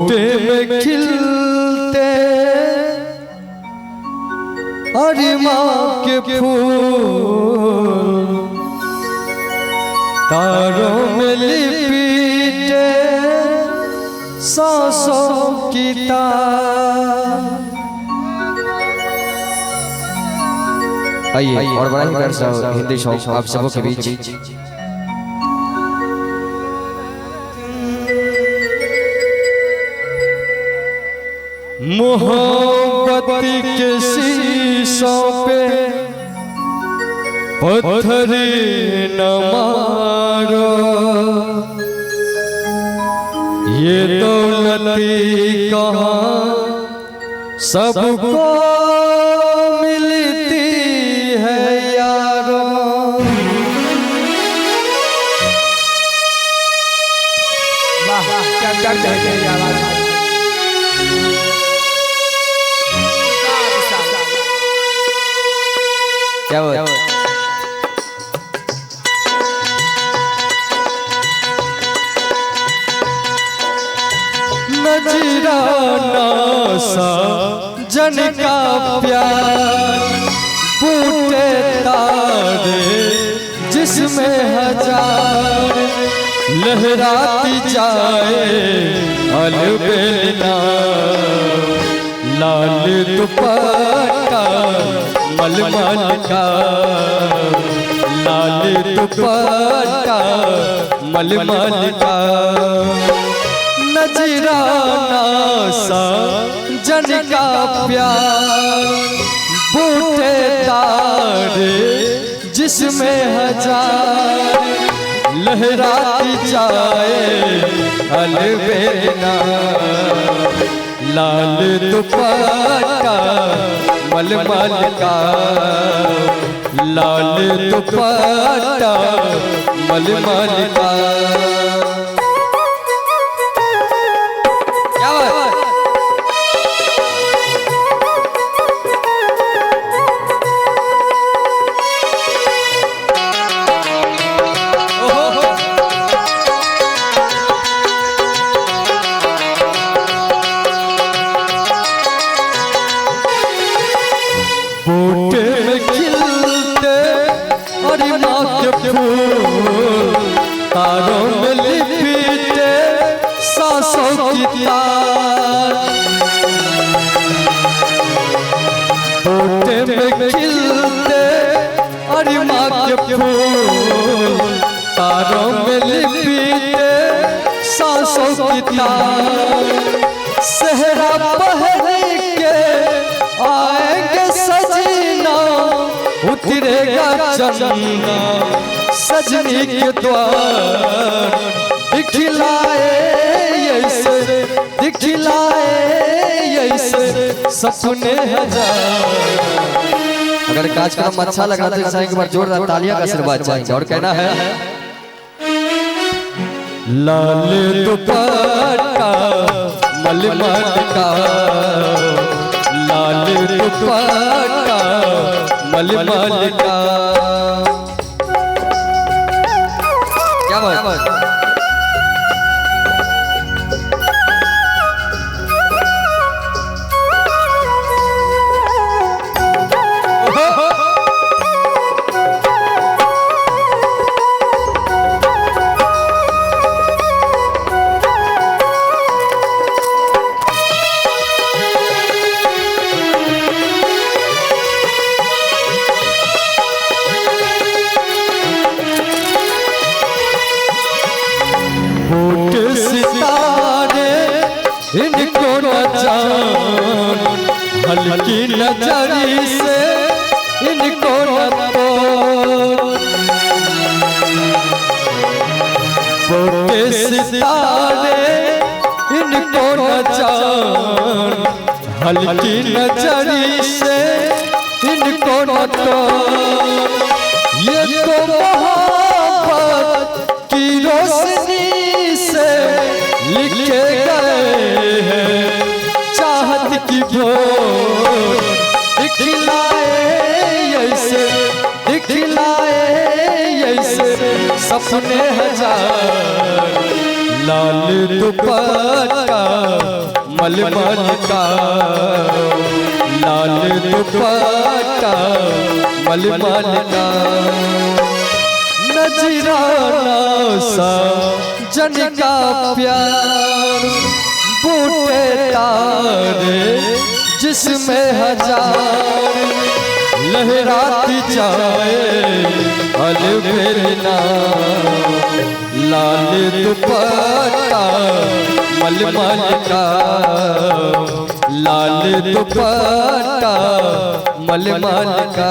में खिलते अरिमा के फूल तारों में लिपटे सांसों की तार। आइए और बड़ा ही प्यार सा हिंदी सॉन्ग आप सबों के बीच। मोहब्बत के शीशों पे पत्थरी न मारो, ये दौलती कहाँ सबको मिलती है यारों। वाह क्या क्या कहते हैं आवाज। क्या हुआ? नजराना सा जन का प्यार, बूटे तारे जिसमें हजार लहराती जाए अलबेला। लाल दुपट्टा मलमल का, लाल दुपट्टा मलमल का। नजराना सा जन का प्यार, बूटे तारे जिसमें हजार लहराती जाए अलबेला। लाल दुपट्टा मलमल का, लाल दुपट्टा मलमल का। क्या बात? बूटे में खिलते अरिमा के फूल, तारों में लिपटे सांसों की तार। बूटे में खिलते अरिमा के फूल, तारों में लिपटे सांसों की तार। सहरा पहन के आएंगे सजना, उतरेगा चंदा सजनी के द्वार। दिखलाए ऐसे, दिखलाए ऐसे सपने हजार। अगर कार्यक्रम अच्छा लगा तो एक बार जोरदार तालियां का आशीर्वाद चाहिए और कहना है लाल दुपट्टा मलमल का, लाल दुपट्टा मलमल का। क्या बात? फूटे सितारे इनको न जान, हल्की नजरी से इनको न तोड़। फूटे सितारे इनको न जान, हल्की नजरी से इनको न तोड़। ये तो मोहब्बत की रोशनी से लिखे गए हैं चाहत की भोर। दिखलाए ऐसे, दिखलाए ऐसे सपने हजार लाल दुपट्टा मलमल का, लाल दुपट्टा मलमल का। नजराना सा जन का प्यार, बूटे तारे जिसमें हजार, लहराती जाए अलबेला। लाल दुपट्टा मलमल का, लाल दुपट्टा मलमल का।